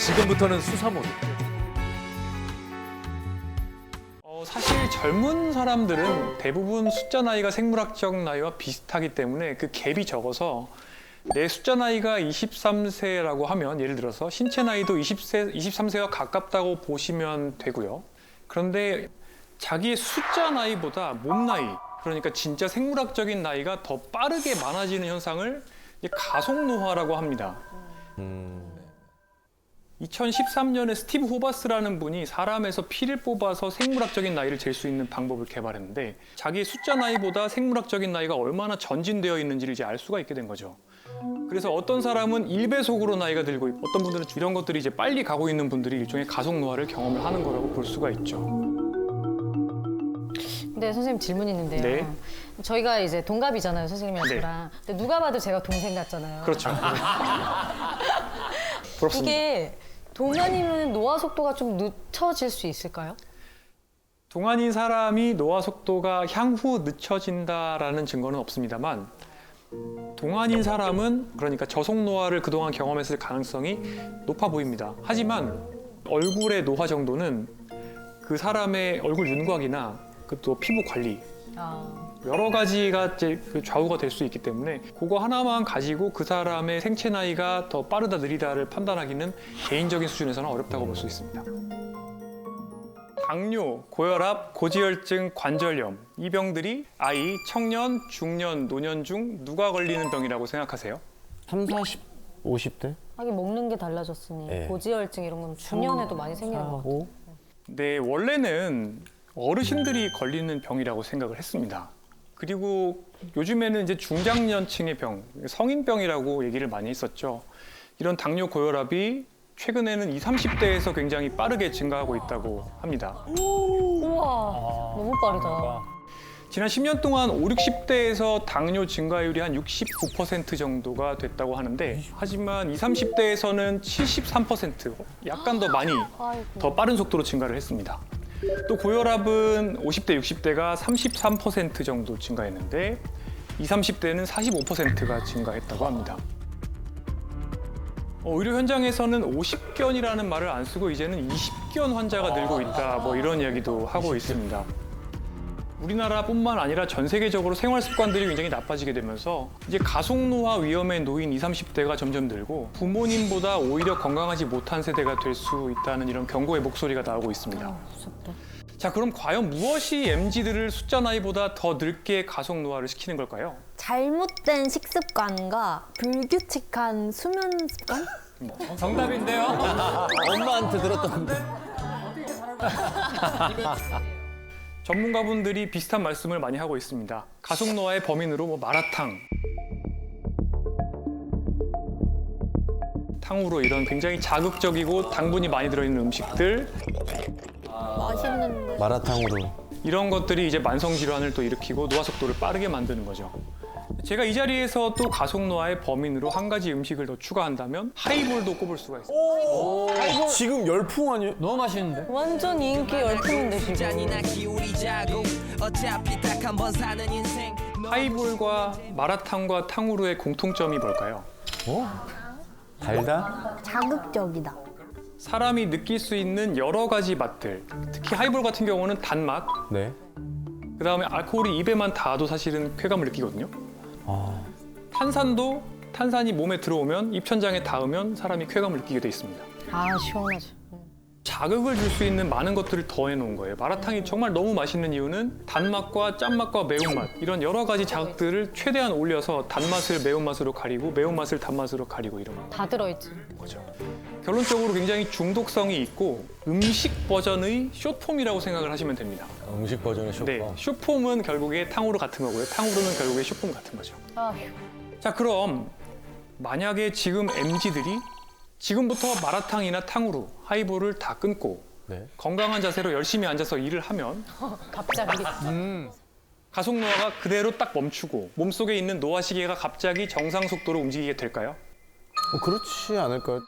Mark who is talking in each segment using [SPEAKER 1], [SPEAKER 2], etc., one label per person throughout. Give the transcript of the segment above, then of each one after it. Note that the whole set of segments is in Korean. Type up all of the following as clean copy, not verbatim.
[SPEAKER 1] 지금부터는 수사 모드.
[SPEAKER 2] 사실 젊은 사람들은 대부분 숫자 나이가 생물학적 나이와 비슷하기 때문에 그 갭이 적어서 내 숫자 나이가 23세라고 하면 예를 들어서 신체 나이도 23세와 가깝다고 보시면 되고요. 그런데 자기의 숫자 나이보다 몸 나이, 그러니까 진짜 생물학적인 나이가 더 빠르게 많아지는 현상을 가속노화라고 합니다. 2013년에 스티브 호바스라는 분이 사람에서 피를 뽑아서 생물학적인 나이를 잴 수 있는 방법을 개발했는데 자기의 숫자 나이보다 생물학적인 나이가 얼마나 전진되어 있는지를 이제 알 수가 있게 된 거죠. 그래서 어떤 사람은 1배속으로 나이가 들고 있고 어떤 분들은 이런 것들이 이제 빨리 가고 있는 분들이 일종의 가속노화를 경험을 하는 거라고 볼 수가 있죠.
[SPEAKER 3] 근데 선생님 질문이 있는데요.
[SPEAKER 2] 네.
[SPEAKER 3] 저희가 이제 동갑이잖아요, 선생님이랑
[SPEAKER 2] 네.
[SPEAKER 3] 저랑. 근데 누가 봐도 제가 동생 같잖아요.
[SPEAKER 2] 그렇죠. 부럽습니다.
[SPEAKER 3] 이게 동안이면 노화 속도가 좀 늦춰질 수 있을까요?
[SPEAKER 2] 동안인 사람이 노화 속도가 향후 늦춰진다라는 증거는 없습니다만 동안인 사람은 그러니까 저속노화를 그동안 경험했을 가능성이 높아 보입니다. 하지만 얼굴의 노화 정도는 그 사람의 얼굴 윤곽이나 또 피부 관리 여러 가지가 이제 좌우가 될 수 있기 때문에 그거 하나만 가지고 그 사람의 생체 나이가 더 빠르다 느리다를 판단하기는 개인적인 수준에서는 어렵다고 볼 수 있습니다. 당뇨, 고혈압, 고지혈증, 관절염 이 병들이 아이, 청년, 중년, 노년 중 누가 걸리는 병이라고 생각하세요?
[SPEAKER 4] 3, 40, 50대?
[SPEAKER 3] 하긴 먹는 게 달라졌으니
[SPEAKER 4] 네.
[SPEAKER 3] 고지혈증 이런 건 중년에도 많이 생기는 것 같아요.
[SPEAKER 2] 네, 원래는 어르신들이 걸리는 병이라고 생각을 했습니다. 그리고 요즘에는 이제 중장년층의 병, 성인병이라고 얘기를 많이 했었죠. 이런 당뇨, 고혈압이 최근에는 20, 30대에서 굉장히 빠르게 증가하고 있다고 합니다.
[SPEAKER 3] 우와, 너무 빠르다.
[SPEAKER 2] 지난 10년 동안 5, 60대에서 당뇨 증가율이 한 69% 정도가 됐다고 하는데 하지만 20, 30대에서는 73%, 약간 더 많이 더 빠른 속도로 증가를 했습니다. 또 고혈압은 50대, 60대가 33% 정도 증가했는데 20, 30대는 45%가 증가했다고 합니다. 의료 현장에서는 50견이라는 말을 안 쓰고 이제는 20견 환자가 늘고 있다, 뭐 이런 이야기도 하고 있습니다. 우리나라뿐만 아니라 전 세계적으로 생활 습관들이 굉장히 나빠지게 되면서 이제 가속노화 위험에 놓인 20, 30대가 점점 늘고 부모님보다 오히려 건강하지 못한 세대가 될 수 있다는 이런 경고의 목소리가 나오고 있습니다.
[SPEAKER 3] 무섭다.
[SPEAKER 2] 자, 그럼 과연 무엇이 MZ들을 숫자 나이보다 더 늙게 가속노화를 시키는 걸까요?
[SPEAKER 5] 잘못된 식습관과 불규칙한 수면 습관?
[SPEAKER 1] 정답인데요?
[SPEAKER 4] 엄마한테 들었던
[SPEAKER 2] 전문가분들이 비슷한 말씀을 많이 하고 있습니다. 가속노화의 범인으로 마라탕, 탕후루 이런 굉장히 자극적이고 당분이 많이 들어있는 음식들
[SPEAKER 5] 맛있는데.
[SPEAKER 4] 마라탕으로.
[SPEAKER 2] 이런 것들이 이제 만성 질환을 또 일으키고 노화 속도를 빠르게 만드는 거죠. 제가 이 자리에서 또 가속노화의 범인으로 한 가지 음식을 더 추가한다면 하이볼도 꼽을 수가 있습니다.
[SPEAKER 4] 지금 열풍 아니에요?
[SPEAKER 1] 너무 맛있는데?
[SPEAKER 3] 완전 인기 열풍인데 지금.
[SPEAKER 2] 하이볼과 마라탕과 탕후루의 공통점이 뭘까요?
[SPEAKER 4] 달다?
[SPEAKER 5] 자극적이다.
[SPEAKER 2] 사람이 느낄 수 있는 여러 가지 맛들, 특히 하이볼 같은 경우는 단맛,
[SPEAKER 4] 네.
[SPEAKER 2] 그다음에 알코올이 입에만 닿아도 사실은 쾌감을 느끼거든요. 탄산도 탄산이 몸에 들어오면 입천장에 닿으면 사람이 쾌감을 느끼게 돼 있습니다.
[SPEAKER 3] 아, 시원하죠.
[SPEAKER 2] 자극을 줄 수 있는 많은 것들을 더해 놓은 거예요. 마라탕이 정말 너무 맛있는 이유는 단맛과 짠맛과 매운맛 이런 여러 가지 자극들을 최대한 올려서 단맛을 매운맛으로 가리고 매운맛을 단맛으로 가리고 이런
[SPEAKER 3] 다 들어있지.
[SPEAKER 2] 거죠. 결론적으로 굉장히 중독성이 있고 음식 버전의 숏폼이라고 생각을 하시면 됩니다.
[SPEAKER 4] 음식 버전의 쇼파.
[SPEAKER 2] 네, 숏폼은 결국에 탕후루 같은 거고요. 탕후루는 결국에 숏폼 같은 거죠.
[SPEAKER 3] 아휴.
[SPEAKER 2] 자, 그럼 만약에 지금 MZ들이 지금부터 마라탕이나 탕후루, 하이볼을 다 끊고
[SPEAKER 4] 네.
[SPEAKER 2] 건강한 자세로 열심히 앉아서 일을 하면
[SPEAKER 3] 갑자기.
[SPEAKER 2] 가속노화가 그대로 딱 멈추고 몸속에 있는 노화 시계가 갑자기 정상 속도로 움직이게 될까요?
[SPEAKER 4] 그렇지 않을까요?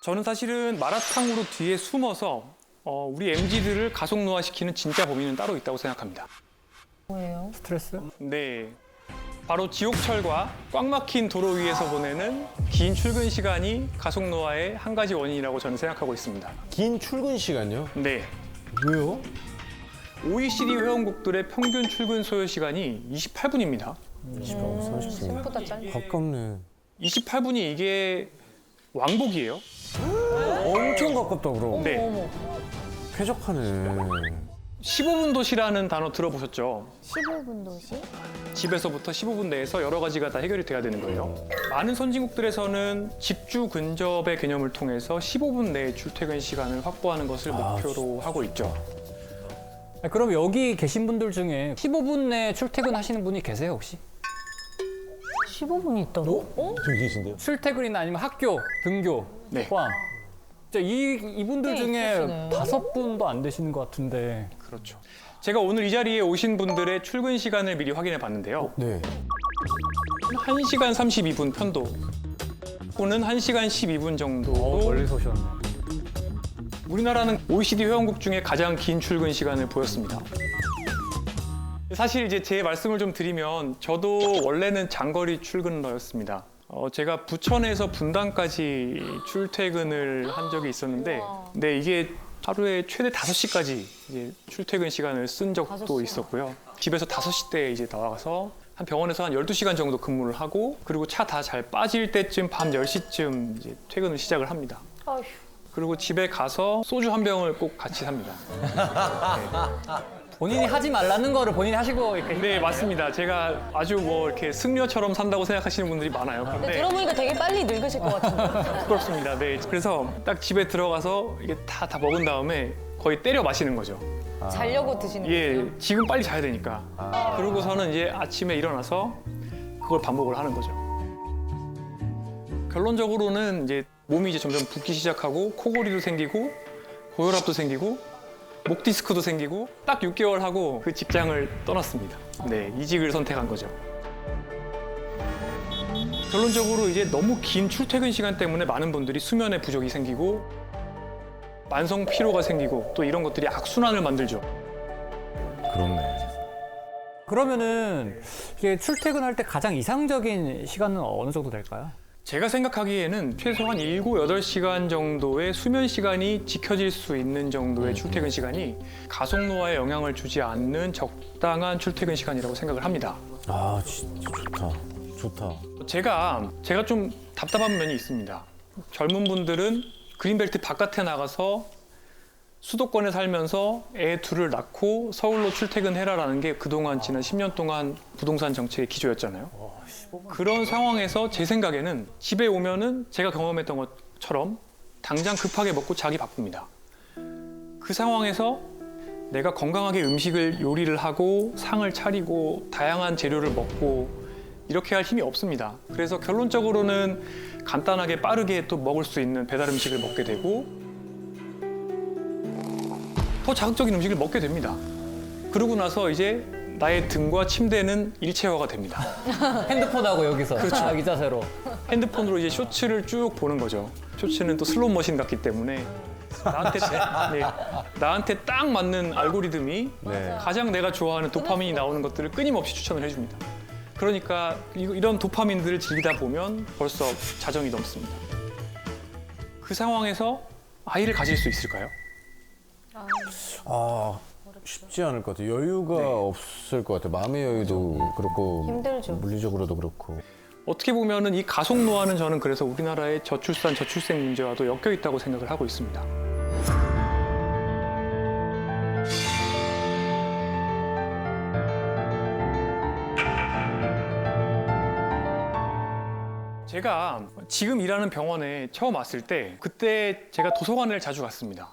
[SPEAKER 2] 저는 사실은 마라탕으로 뒤에 숨어서 우리 MZ들을 가속노화시키는 진짜 범인은 따로 있다고 생각합니다.
[SPEAKER 3] 뭐예요?
[SPEAKER 1] 스트레스?
[SPEAKER 2] 네. 바로 지옥철과 꽉 막힌 도로 위에서 보내는 긴 출근 시간이 가속 노화의 한 가지 원인이라고 저는 생각하고 있습니다.
[SPEAKER 4] 긴 출근 시간요?
[SPEAKER 2] 네.
[SPEAKER 4] 왜요?
[SPEAKER 2] OECD 회원국들의 평균 출근 소요 시간이 28분입니다.
[SPEAKER 4] 30분.
[SPEAKER 3] 생각보다 짧네.
[SPEAKER 4] 가깝네.
[SPEAKER 2] 28분이 이게 왕복이에요.
[SPEAKER 4] 엄청 가깝다 그럼.
[SPEAKER 2] 네.
[SPEAKER 3] 어머.
[SPEAKER 4] 쾌적하네.
[SPEAKER 2] 15분 도시라는 단어 들어보셨죠?
[SPEAKER 5] 15분 도시?
[SPEAKER 2] 집에서부터 15분 내에서 여러 가지가 다 해결이 돼야 되는 거예요. 많은 선진국들에서는 집주 근접의 개념을 통해서 15분 내에 출퇴근 시간을 확보하는 것을 목표로 하고 있죠.
[SPEAKER 1] 그럼 여기 계신 분들 중에 15분 내에 출퇴근하시는 분이 계세요 혹시?
[SPEAKER 3] 15분이 있다고?
[SPEAKER 4] 저기 계신데요?
[SPEAKER 1] 출퇴근이나 아니면 학교, 등교
[SPEAKER 2] 네.
[SPEAKER 1] 포함. 진짜 이분들
[SPEAKER 3] 꽤
[SPEAKER 1] 중에
[SPEAKER 3] 있으시네.
[SPEAKER 1] 5분도 안 되시는 것 같은데.
[SPEAKER 2] 그렇죠. 제가 오늘 이 자리에 오신 분들의 출근 시간을 미리 확인해 봤는데요.
[SPEAKER 4] 네.
[SPEAKER 2] 1시간 32분 편도 또는 1시간 12분 정도.
[SPEAKER 1] 멀리서 오셨네.
[SPEAKER 2] 우리나라는 OECD 회원국 중에 가장 긴 출근 시간을 보였습니다. 사실 이제 제 말씀을 좀 드리면 저도 원래는 장거리 출근러였습니다. 제가 부천에서 분당까지 출퇴근을 한 적이 있었는데, 네, 이게 하루에 최대 5시까지 이제 출퇴근 시간을 쓴 적도
[SPEAKER 3] 5시?
[SPEAKER 2] 있었고요. 집에서 5시 때 이제 나와서 한 병원에서 한 12시간 정도 근무를 하고, 그리고 차 다 잘 빠질 때쯤 밤 10시쯤 이제 퇴근을 시작을 합니다.
[SPEAKER 3] 아휴.
[SPEAKER 2] 그리고 집에 가서 소주 한 병을 꼭 같이 삽니다.
[SPEAKER 1] 본인이 하지 말라는 거를 본인이 하시고 이렇게.
[SPEAKER 2] 네, 맞습니다. 제가 아주 뭐 이렇게 승려처럼 산다고 생각하시는 분들이 많아요.
[SPEAKER 3] 근데
[SPEAKER 2] 근데
[SPEAKER 3] 들어보니까 되게 빨리 늙으실 것 같은데.
[SPEAKER 2] 부끄럽습니다. 네, 그래서 딱 집에 들어가서 이게 다 먹은 다음에 거의 때려 마시는 거죠.
[SPEAKER 3] 자려고 드시는
[SPEAKER 2] 예,
[SPEAKER 3] 거예요?
[SPEAKER 2] 지금 빨리 자야 되니까. 그러고서는 이제 아침에 일어나서 그걸 반복을 하는 거죠. 결론적으로는 이제 몸이 이제 점점 붓기 시작하고 코골이도 생기고 고혈압도 생기고 목 디스크도 생기고 딱 6개월 하고 그 직장을 떠났습니다. 네, 이직을 선택한 거죠. 결론적으로 이제 너무 긴 출퇴근 시간 때문에 많은 분들이 수면에 부족이 생기고 만성 피로가 생기고 또 이런 것들이 악순환을 만들죠.
[SPEAKER 4] 그렇네.
[SPEAKER 1] 그러면은 이게 출퇴근할 때 가장 이상적인 시간은 어느 정도 될까요?
[SPEAKER 2] 제가 생각하기에는 최소한 7, 8시간 정도의 수면 시간이 지켜질 수 있는 정도의 출퇴근 시간이 가속 노화에 영향을 주지 않는 적당한 출퇴근 시간이라고 생각을 합니다.
[SPEAKER 4] 아, 진짜 좋다. 좋다.
[SPEAKER 2] 제가 좀 답답한 면이 있습니다. 젊은 분들은 그린벨트 바깥에 나가서 수도권에 살면서 애 둘을 낳고 서울로 출퇴근해라라는 게 그동안 지난 10년 동안 부동산 정책의 기조였잖아요. 그런 상황에서 제 생각에는 집에 오면은 제가 경험했던 것처럼 당장 급하게 먹고 자기 바쁩니다. 그 상황에서 내가 건강하게 음식을 요리를 하고 상을 차리고 다양한 재료를 먹고 이렇게 할 힘이 없습니다. 그래서 결론적으로는 간단하게 빠르게 또 먹을 수 있는 배달 음식을 먹게 되고 더 자극적인 음식을 먹게 됩니다. 그러고 나서 이제 나의 등과 침대는 일체화가 됩니다.
[SPEAKER 1] 핸드폰하고 여기서 자기 자세로.
[SPEAKER 2] 핸드폰으로 이제 쇼츠를 쭉 보는 거죠. 쇼츠는 또 슬롯 머신 같기 때문에 나한테 딱 맞는 알고리즘이
[SPEAKER 4] 네.
[SPEAKER 2] 가장 내가 좋아하는 도파민이 나오는 것들을 끊임없이 추천을 해줍니다. 그러니까 이런 도파민들을 즐기다 보면 벌써 자정이 넘습니다. 그 상황에서 아이를 가질 수 있을까요?
[SPEAKER 4] 아, 쉽지 않을 것 같아요. 여유가 없을 것 같아요. 마음의 여유도 그렇고
[SPEAKER 3] 힘들죠.
[SPEAKER 4] 물리적으로도 그렇고.
[SPEAKER 2] 어떻게 보면은 이 가속 노화는 저는 그래서 우리나라의 저출산, 저출생 문제와도 엮여 있다고 생각을 하고 있습니다. 제가 지금 일하는 병원에 처음 왔을 때 그때 제가 도서관을 자주 갔습니다.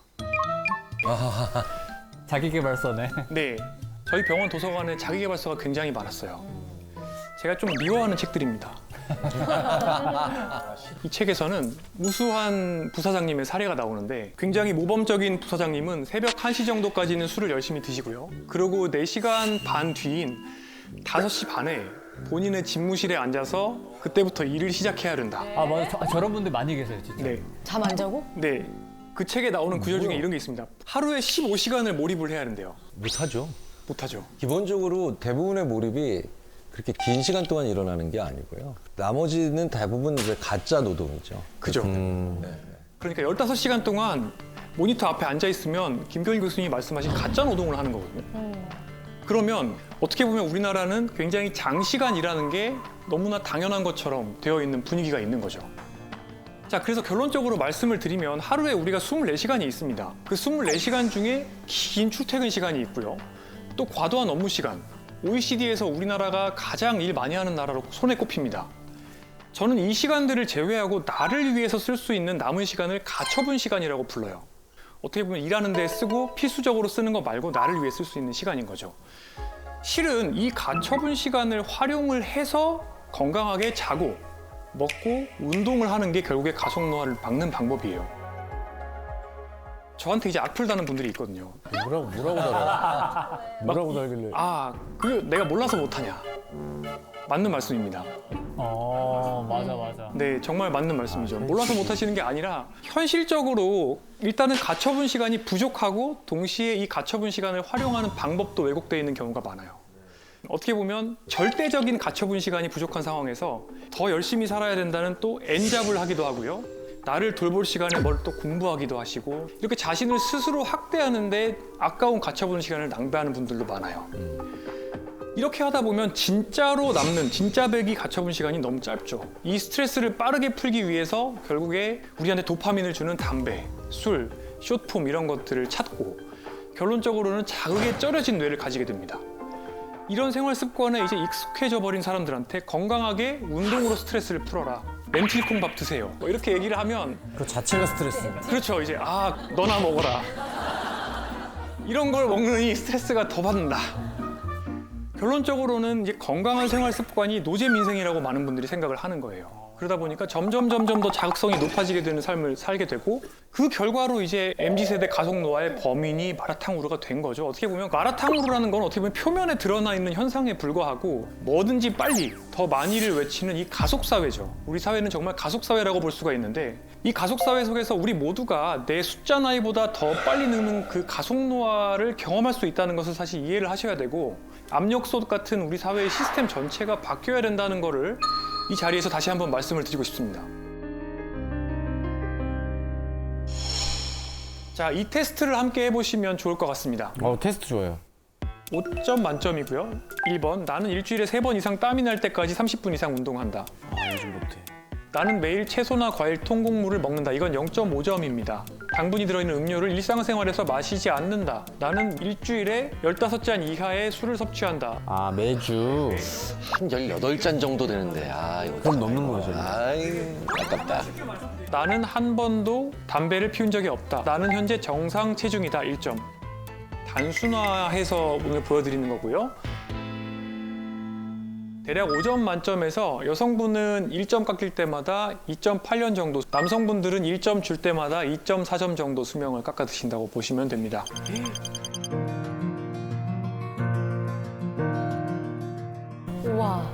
[SPEAKER 1] 자기계발서네.
[SPEAKER 2] 네, 저희 병원 도서관에 자기계발서가 굉장히 많았어요. 제가 좀 미워하는 책들입니다. 이 책에서는 우수한 부사장님의 사례가 나오는데 굉장히 모범적인 부사장님은 새벽 1시 정도까지는 술을 열심히 드시고요. 그리고 4시간 반 뒤인 5시 반에 본인의 집무실에 앉아서 그때부터 일을 시작해야 된다.
[SPEAKER 1] 아 맞아. 저런 분들 많이 계세요 진짜.
[SPEAKER 2] 네,
[SPEAKER 3] 잠 안 자고?
[SPEAKER 2] 네. 그 책에 나오는 구절 중에 이런 게 있습니다. 하루에 15시간을 몰입을 해야 된대요.
[SPEAKER 4] 못하죠.
[SPEAKER 2] 못하죠.
[SPEAKER 4] 기본적으로 대부분의 몰입이
[SPEAKER 6] 그렇게 긴 시간 동안 일어나는 게 아니고요. 나머지는 대부분 이제 가짜 노동이죠.
[SPEAKER 2] 그죠? 그러니까 15시간 동안 모니터 앞에 앉아 있으면 김교일 교수님이 말씀하신 가짜 노동을 하는 거거든요. 그러면 어떻게 보면 우리나라는 굉장히 장시간 일하는 게 너무나 당연한 것처럼 되어 있는 분위기가 있는 거죠. 자, 그래서 결론적으로 말씀을 드리면 하루에 우리가 24시간이 있습니다. 그 24시간 중에 긴 출퇴근 시간이 있고요. 또 과도한 업무 시간. OECD에서 우리나라가 가장 일 많이 하는 나라로 손에 꼽힙니다. 저는 이 시간들을 제외하고 나를 위해서 쓸 수 있는 남은 시간을 가처분 시간이라고 불러요. 어떻게 보면 일하는 데 쓰고 필수적으로 쓰는 거 말고 나를 위해 쓸 수 있는 시간인 거죠. 실은 이 가처분 시간을 활용을 해서 건강하게 자고 먹고 운동을 하는 게 결국에 가속노화를 막는 방법이에요. 저한테 이제 악플 다는 분들이 있거든요.
[SPEAKER 4] 뭐라고 달아? 뭐라고 달길래?
[SPEAKER 2] 그게 내가 몰라서 못하냐. 맞는 말씀입니다.
[SPEAKER 1] 맞아.
[SPEAKER 2] 네, 정말 맞는 말씀이죠. 몰라서 못하시는 게 아니라 현실적으로 일단은 가처분 시간이 부족하고 동시에 이 가처분 시간을 활용하는 방법도 왜곡되어 있는 경우가 많아요. 어떻게 보면 절대적인 가처분 시간이 부족한 상황에서 더 열심히 살아야 된다는 또 N잡을 하기도 하고요. 나를 돌볼 시간에 뭘 또 공부하기도 하시고 이렇게 자신을 스스로 학대하는데 아까운 가처분 시간을 낭비하는 분들도 많아요. 이렇게 하다 보면 진짜로 남는 진짜배기 가처분 시간이 너무 짧죠. 이 스트레스를 빠르게 풀기 위해서 결국에 우리한테 도파민을 주는 담배, 술, 숏폼 이런 것들을 찾고 결론적으로는 자극에 쩔어진 뇌를 가지게 됩니다. 이런 생활 습관에 이제 익숙해져 버린 사람들한테 건강하게 운동으로 스트레스를 풀어라. 렌틸콩밥 드세요. 뭐 이렇게 얘기를 하면
[SPEAKER 4] 그 자체가 스트레스입니다.
[SPEAKER 2] 그렇죠. 이제 너나 먹어라. 이런 걸 먹느니 스트레스가 더 받는다. 결론적으로는 이제 건강한 생활 습관이 노제 민생이라고 많은 분들이 생각을 하는 거예요. 그러다 보니까 점점 더 자극성이 높아지게 되는 삶을 살게 되고 그 결과로 이제 MZ세대 가속노화의 범인이 마라탕우르가 된 거죠. 어떻게 보면 마라탕우르라는 건 어떻게 보면 표면에 드러나 있는 현상에 불과하고 뭐든지 빨리 더 많이를 외치는 이 가속사회죠. 우리 사회는 정말 가속사회라고 볼 수가 있는데 이 가속사회 속에서 우리 모두가 내 숫자 나이보다 더 빨리 늙는 그 가속노화를 경험할 수 있다는 것을 사실 이해를 하셔야 되고 압력솥 같은 우리 사회의 시스템 전체가 바뀌어야 된다는 거를 이 자리에서 다시 한번 말씀을 드리고 싶습니다. 자, 이 테스트를 함께 해보시면 좋을 것 같습니다.
[SPEAKER 4] 테스트 좋아요.
[SPEAKER 2] 5점 만점이고요. 1번, 나는 일주일에 3번 이상 땀이 날 때까지 30분 이상 운동한다.
[SPEAKER 4] 요즘 못해.
[SPEAKER 2] 나는 매일 채소나 과일, 통곡물을 먹는다. 이건 0.5점입니다. 당분이 들어있는 음료를 일상생활에서 마시지 않는다. 나는 일주일에 15잔 이하의 술을 섭취한다.
[SPEAKER 4] 매주.
[SPEAKER 7] 한 18잔 정도 되는데 이거
[SPEAKER 4] 그럼 넘는 거죠.
[SPEAKER 7] 아깝다.
[SPEAKER 2] 나는 한 번도 담배를 피운 적이 없다. 나는 현재 정상 체중이다. 1점. 단순화해서 오늘 보여드리는 거고요. 대략 5점 만점에서 여성분은 1점 깎일 때마다 2.8년 정도, 남성분들은 1점 줄 때마다 2.4점 정도 수명을 깎아 드신다고 보시면 됩니다.
[SPEAKER 3] 우와.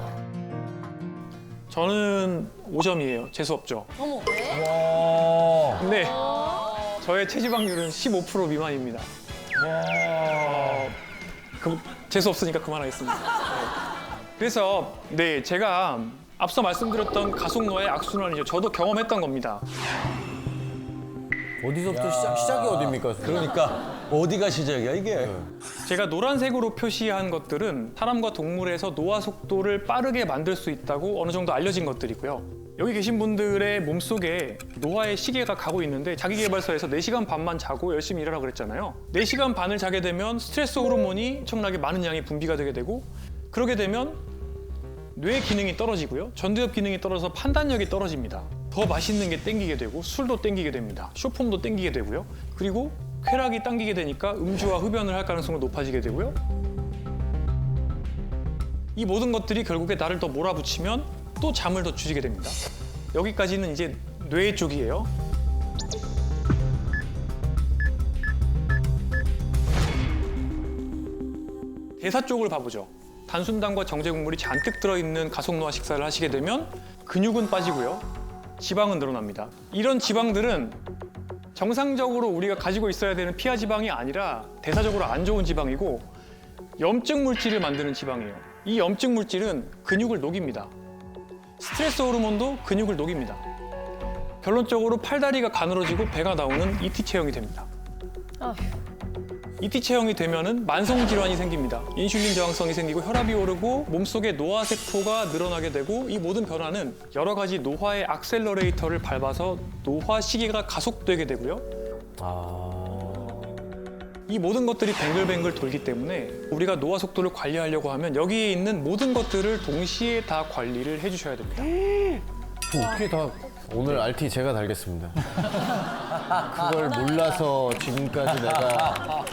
[SPEAKER 2] 저는 5점이에요. 재수 없죠.
[SPEAKER 3] 어머.
[SPEAKER 2] 근데 저의 체지방률은 15% 미만입니다. 재수 없으니까 그만하겠습니다. 그래서 제가 앞서 말씀드렸던 가속노화의 악순환이죠. 저도 경험했던 겁니다.
[SPEAKER 4] 어디서부터 시작이 어딥니까?
[SPEAKER 6] 그러니까 어디가 시작이야 이게?
[SPEAKER 2] 제가 노란색으로 표시한 것들은 사람과 동물에서 노화 속도를 빠르게 만들 수 있다고 어느 정도 알려진 것들이고요. 여기 계신 분들의 몸속에 노화의 시계가 가고 있는데 자기계발서에서 4시간 반만 자고 열심히 일하라고 그랬잖아요. 4시간 반을 자게 되면 스트레스 호르몬이 엄청나게 많은 양이 분비가 되게 되고 그러게 되면 뇌 기능이 떨어지고요. 전두엽 기능이 떨어져서 판단력이 떨어집니다. 더 맛있는 게 땡기게 되고 술도 땡기게 됩니다. 쇼폼도 땡기게 되고요. 그리고 쾌락이 당기게 되니까 음주와 흡연을 할 가능성이 높아지게 되고요. 이 모든 것들이 결국에 나를 더 몰아붙이면 또 잠을 더 주지게 됩니다. 여기까지는 이제 뇌 쪽이에요. 대사 쪽을 봐보죠. 단순당과 정제국물이 잔뜩 들어있는 가속노화 식사를 하시게 되면 근육은 빠지고요. 지방은 늘어납니다. 이런 지방들은 정상적으로 우리가 가지고 있어야 되는 피하 지방이 아니라 대사적으로 안 좋은 지방이고 염증 물질을 만드는 지방이에요. 이 염증 물질은 근육을 녹입니다. 스트레스 호르몬도 근육을 녹입니다. 결론적으로 팔다리가 가늘어지고 배가 나오는 ET 체형이 됩니다. ET 체형이 되면은 만성 질환이 생깁니다. 인슐린 저항성이 생기고 혈압이 오르고 몸속에 노화 세포가 늘어나게 되고 이 모든 변화는 여러 가지 노화의 액셀러레이터를 밟아서 노화 시기가 가속되게 되고요. 이 모든 것들이 뱅글뱅글 돌기 때문에 우리가 노화 속도를 관리하려고 하면 여기에 있는 모든 것들을 동시에 다 관리를 해주셔야 됩니다.
[SPEAKER 4] 어떻게 다 오늘 RT 제가 달겠습니다. 그걸 몰라서 지금까지 내가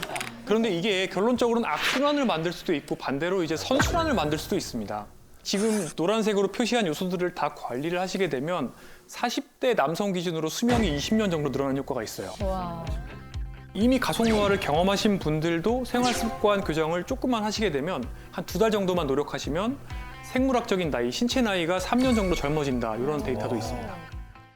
[SPEAKER 2] 그런데 이게 결론적으로는 악순환을 만들 수도 있고 반대로 이제 선순환을 만들 수도 있습니다. 지금 노란색으로 표시한 요소들을 다 관리를 하시게 되면 40대 남성 기준으로 수명이 20년 정도 늘어나는 효과가 있어요.
[SPEAKER 3] 와.
[SPEAKER 2] 이미 가속노화를 경험하신 분들도 생활습관 교정을 조금만 하시게 되면 한 2달 정도만 노력하시면 생물학적인 나이, 신체 나이가 3년 정도 젊어진다 이런 데이터도 있습니다.